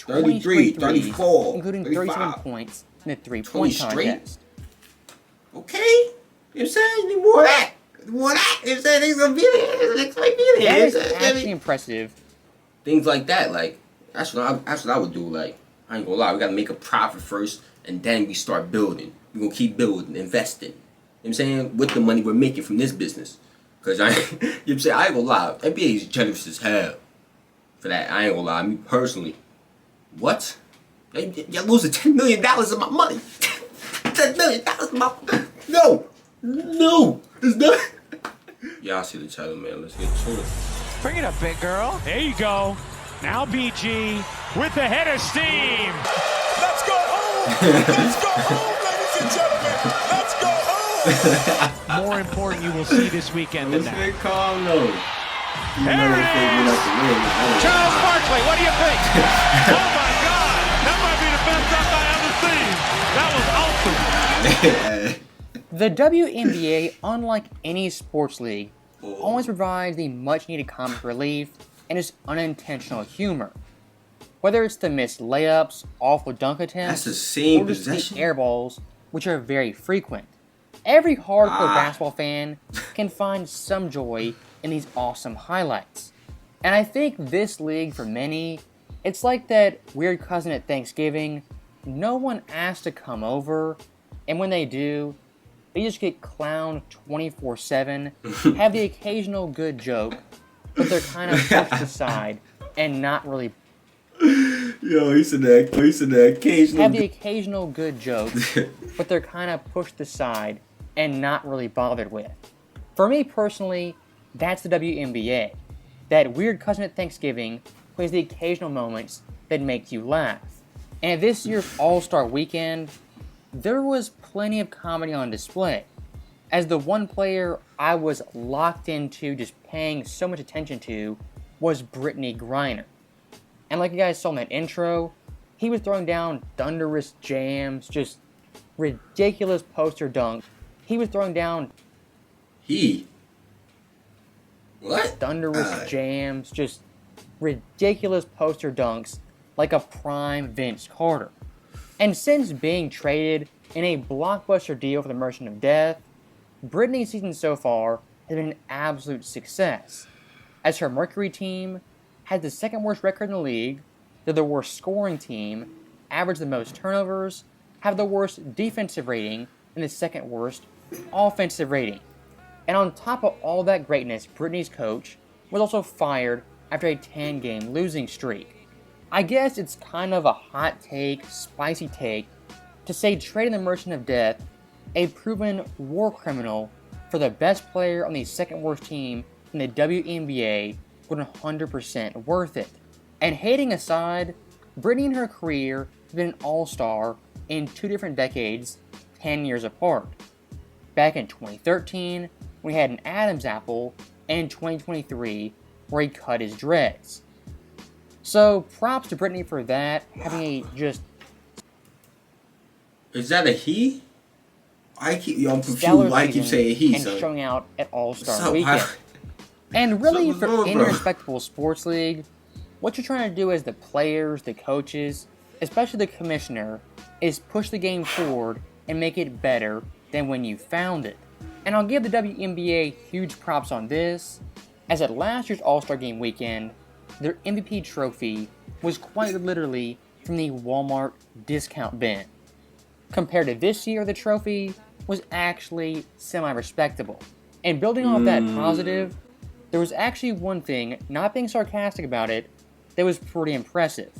20 33, straight threes, 34, including 35. 37 points in the three-point contest. Okay. You know what I'm saying? You need more of that. More of that. You know what I'm saying? Things gonna be there. Things might be there. That is You know what I'm saying? actually impressive. Things like that, like, that's what I would do. Like, I ain't gonna lie, we gotta make a profit first, and then we start building. We gonna keep building, investing. You know what I'm saying? With the money we're making from this business. Cause you know what I'm saying? I ain't gonna lie, NBA is generous as hell for that. I ain't gonna lie, me personally. What? Y'all losing $10 million of my money. $10 million of my No! No! It's not. Y'all see the title, man. Let's get to it. Bring it up, big girl. There you go. Now BG with the head of steam. Let's go home. Let's go home, ladies and gentlemen. Let's go home. More important you will see this weekend than that. Let's calm though. There it is. Charles Barkley, what do you think? Oh my God. That might be the best dunk I ever seen. That was awesome. The WNBA, unlike any sports league, always provides the much-needed comic relief and its unintentional humor. Whether it's the missed layups, awful dunk attempts, That's the same or just possession? the air balls, which are very frequent. Every hardcore basketball fan can find some joy in these awesome highlights. And I think this league, for many, it's like that weird cousin at Thanksgiving. No one asks to come over, and when they do, they just get clowned 24/7, have the occasional good joke, but they're kind of pushed aside and not really. Yo, he said that occasional. Have the occasional good joke, but they're kind of pushed aside and not really bothered with. For me personally, that's the WNBA. That weird cousin at Thanksgiving who has the occasional moments that make you laugh. And this year's All-Star Weekend, there was plenty of comedy on display. As the one player I was locked into, just paying so much attention to, was Brittany Griner. And like you guys saw in that intro, he was throwing down thunderous jams, just ridiculous poster dunks. He was throwing down thunderous jams, just ridiculous poster dunks like a prime Vince Carter. And since being traded in a blockbuster deal for the Merchant of Death, Brittany's season so far has been an absolute success, as her Mercury team has the second worst record in the league, they're the worst scoring team, average the most turnovers, have the worst defensive rating, and the second worst offensive rating. And on top of all that greatness, Brittany's coach was also fired after a 10-game losing streak. I guess it's kind of a hot take, spicy take, to say trading the Merchant of Death, a proven war criminal, for the best player on the second worst team in the WNBA was 100% worth it. And hating aside, Brittany in her career has been an all-star in two different decades, 10 years apart. Back in 2013, we had an Adam's apple, and in 2023, where he cut his dreads. So, props to Brittany for that, having a just... Is that a he? I'm confused. stellar Why I keep season saying he, and son? showing out at All-Star What's up, Weekend. And really, What's for up, any bro? respectable sports league, what you're trying to do as the players, the coaches, especially the commissioner, is push the game forward and make it better than when you found it. And I'll give the WNBA huge props on this, as at last year's All-Star Game weekend, their MVP trophy was quite literally from the Walmart discount bin. Compared to this year, the trophy was actually semi-respectable. And building off that positive, there was actually one thing, not being sarcastic about it, that was pretty impressive.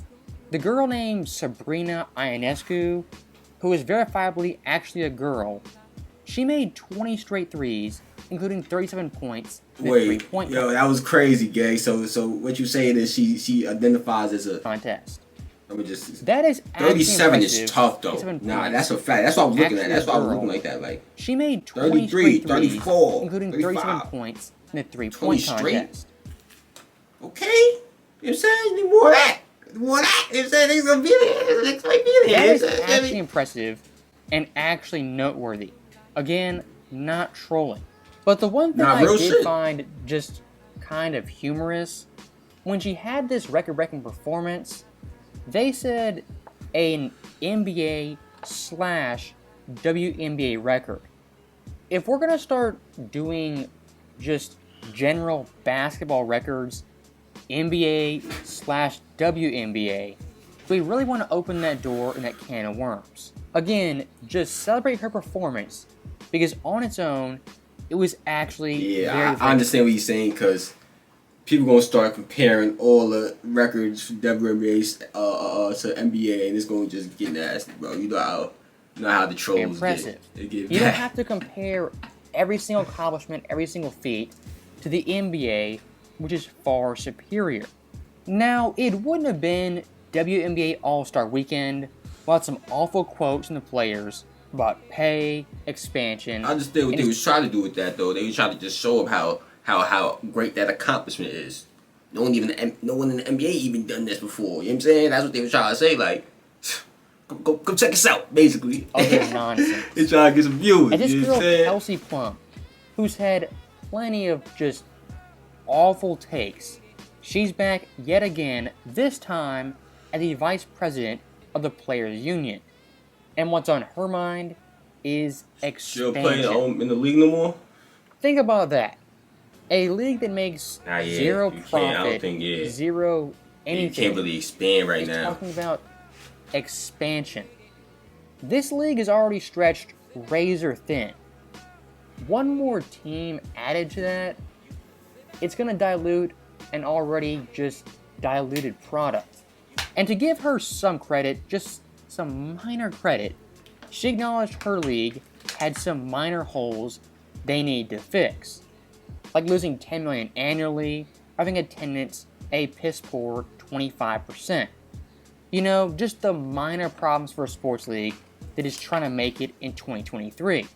The girl named Sabrina Ionescu, who is verifiably actually a girl, she made 20 straight threes, including 37 points in the three-point That was crazy, gang. So what you saying is she identifies as a contest. Let me just. That is 37 is impressive. tough though. 37 Nah, points. that's a fact. That's what I was looking at. Actually That's a why I was girl. looking like that. Like She made 20 33, straight threes, 34, including 35. 37 points in the 20 three-point straight? contest. okay, you know what I'm saying? You need more of that. More of that. You know what I'm saying? Things gonna be there. Things might be there. That is You know what I mean? actually impressive and actually noteworthy. Again, not trolling. But the one thing Nah, I real did shit. find just kind of humorous, when she had this record-breaking performance, They said an NBA slash WNBA record. If we're going to start doing just general basketball records, NBA slash WNBA, we really want to open that door and that can of worms. Again, just celebrate her performance, because on its own, it was actually very I understand what you're saying, because people gonna start comparing all the records from WNBA to NBA, and it's gonna just get nasty, bro. You know how the trolls impressive. Get You bad. don't have to compare every single accomplishment, every single feat to the NBA, which is far superior. Now, it wouldn't have been WNBA All-Star Weekend without some awful quotes from the players about pay, expansion. I understand what they was trying to do with that, though. They was trying to just show up how great that accomplishment is. No one in the NBA even done this before. You know what I'm saying? That's what they was trying to say. Like, go check us out, basically. Other nonsense. They trying to get some views. And this you know girl, what I'm saying? Kelsey Plum, who's had plenty of just awful takes, she's back yet again, this time as the vice president of the Players Union. And what's on her mind is She'll expansion. play in the league no more? Think about that. A league that makes zero you can't. profit, I don't think, zero You anything. can't really expand right It's now. talking about expansion. This league is already stretched razor thin. One more team added to that, it's going to dilute an already just diluted product. And to give her some credit, just some minor credit, she acknowledged her league had some minor holes they need to fix, like losing $10 million annually, having attendance a piss poor 25%. You know, just the minor problems for a sports league that is trying to make it in 2023.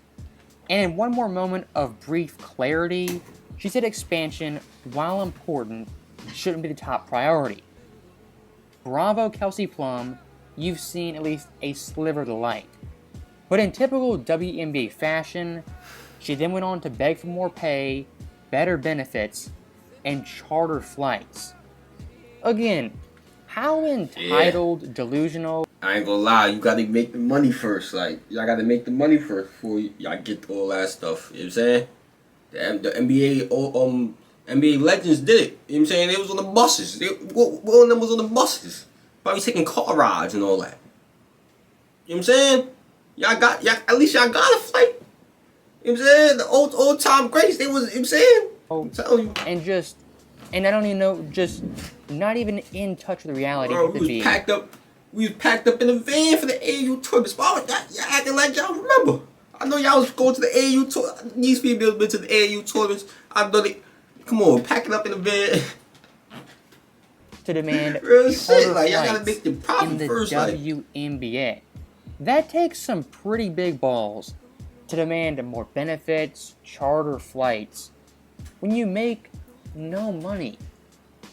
And in one more moment of brief clarity, she said expansion, while important, shouldn't be the top priority. Bravo, Kelsey Plum, you've seen at least a sliver of the light. But in typical WNBA fashion, she then went on to beg for more pay, better benefits, and charter flights. Again, how entitled, delusional. I ain't gonna lie, you gotta make the money first. Like, y'all gotta make the money first before y'all get all that stuff. You know what I'm saying? The NBA legends did it. You know what I'm saying? They was on the buses. One of them was on the buses. Probably taking car rides and all that. You know what I'm saying? At least y'all got a flight. You know what I'm saying? The old time greats, they was, you know what I'm saying? I'm telling you. And I don't even know, just not even in touch with the reality Bro, of the being. We was packed up in a van for the AAU tournaments. Why was y'all acting like y'all remember? I know y'all was going to the AAU tour. These females been to the AAU tournaments. I know they. Come on, packing up in a van. To demand Real shit, charter like y'all gotta flights make the profit in the first. Like, WNBA. That takes some pretty big balls to demand more benefits, charter flights, when you make no money.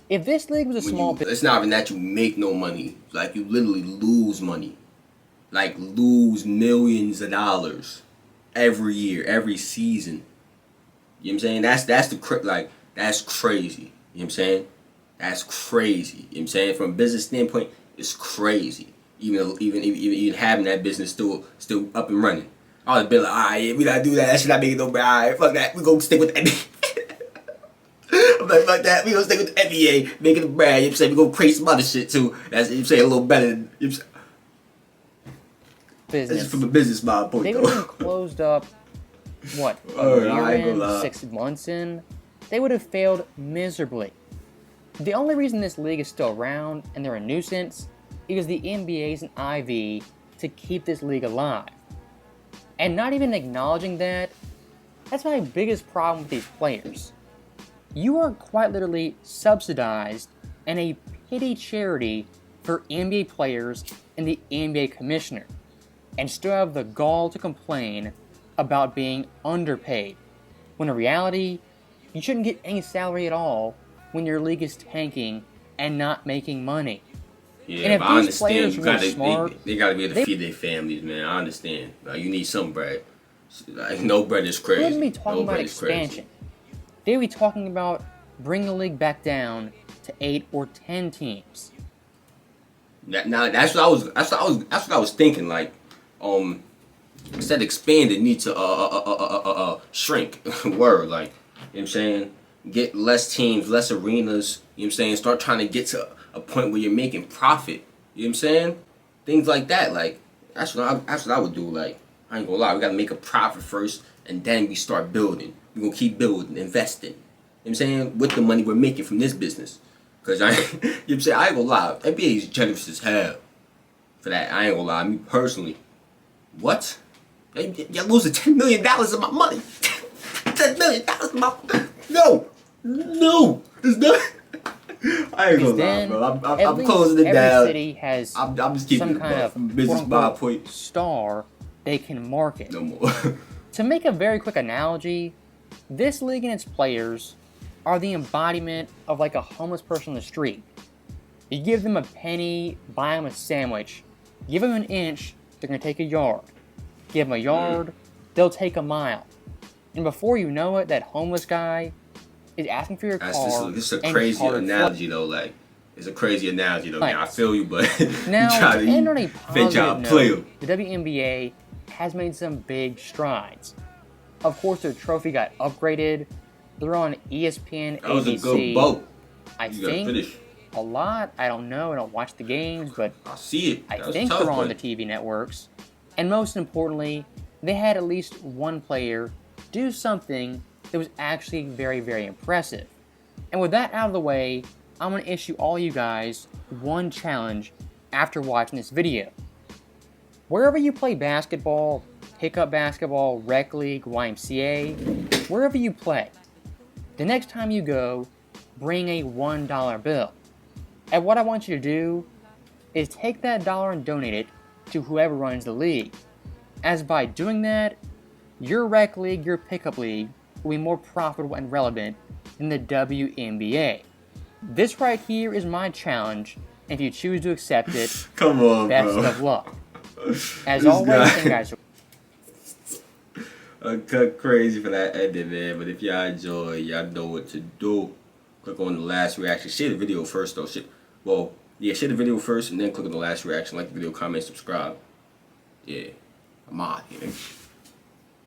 If this league was a small business, it's not even that you make no money. Like, you literally lose money. Like, lose millions of dollars every year, every season. You know what I'm saying? That's crazy. You know what I'm saying? That's crazy. You know what I'm saying? From a business standpoint, it's crazy. Even having that business still up and running. I would have been like, alright, we gotta do that. That shit not making no bread. Alright, fuck that. We gonna stick with the NBA. I'm like, fuck that. We gonna stick with the NBA, making the bread. You know what I'm saying? We gonna create some other shit too. That's, you know what I'm saying, a little better than, you know what I'm saying? business, That's just from a business model point they though. would have been closed up, what, Alright, a I ain't year gonna lie. in, 6 months in? They would have failed miserably. The only reason this league is still around and they're a nuisance is the NBA's an IV to keep this league alive. And not even acknowledging that, that's my biggest problem with these players. You are quite literally subsidized and a pity charity for NBA players and the NBA commissioner, and still have the gall to complain about being underpaid, when in reality, you shouldn't get any salary at all when your league is tanking and not making money. Yeah, And if but I these players understand. were smart, They gotta be able to feed their families, man. I understand. Like, you need some bread. Like, no bread is They crazy. wouldn't be talking No about bread is crazy. expansion. They would be talking about bringing the league back down to 8 or 10 teams. Now that's what I was thinking. Like, instead of expand, it needs to shrink. Word, like, you know what I'm saying? Get less teams, less arenas. You know what I'm saying? Start trying to get to a point where you're making profit. You know what I'm saying? Things like that. Like, that's what I would do. Like, I ain't gonna lie, we gotta make a profit first, and then we start building. We gonna keep building, investing. You know what I'm saying? With the money we're making from this business. Cause you know what I'm saying? I ain't gonna lie, NBA is generous as hell for that. I ain't gonna lie, me personally. What? Y'all losing $10 million of my money. $10 million of my No, it's not. I ain't gonna lie, bro. I'm closing it down. Every city has I'm just keeping some kind of business by point. star they can market. No more. To make a very quick analogy, this league and its players are the embodiment of like a homeless person on the street. You give them a penny, buy them a sandwich. Give them an inch, they're going to take a yard. Give them a yard, they'll take a mile. And before you know it, that homeless guy is asking for your car. This is a crazy analogy though. Like, it's a crazy analogy though. Man, I feel you, but now, you try to end on a positive note, the WNBA has made some big strides. Of course, their trophy got upgraded. They're on ESPN, that was ABC. A good boat. I think a lot. I don't know. I don't watch the games, but I see it. I think they're on the TV networks. And most importantly, they had at least one player do something that was actually very, very impressive. And with that out of the way, I'm going to issue all you guys one challenge after watching this video. Wherever you play basketball, pickup basketball, rec league, YMCA, wherever you play, the next time you go, bring a $1 bill. And what I want you to do is take that dollar and donate it to whoever runs the league. As by doing that, your rec league, your pickup league, will be more profitable and relevant than the WNBA. This right here is my challenge, and if you choose to accept it, come on, best bro. of luck. As always, thank you guys. I cut crazy for that edit, man. But if y'all enjoy, y'all know what to do. Click on the last reaction. Share the video first, though. Share the video first, and then click on the last reaction. Like the video, comment, subscribe. Yeah, I'm out here.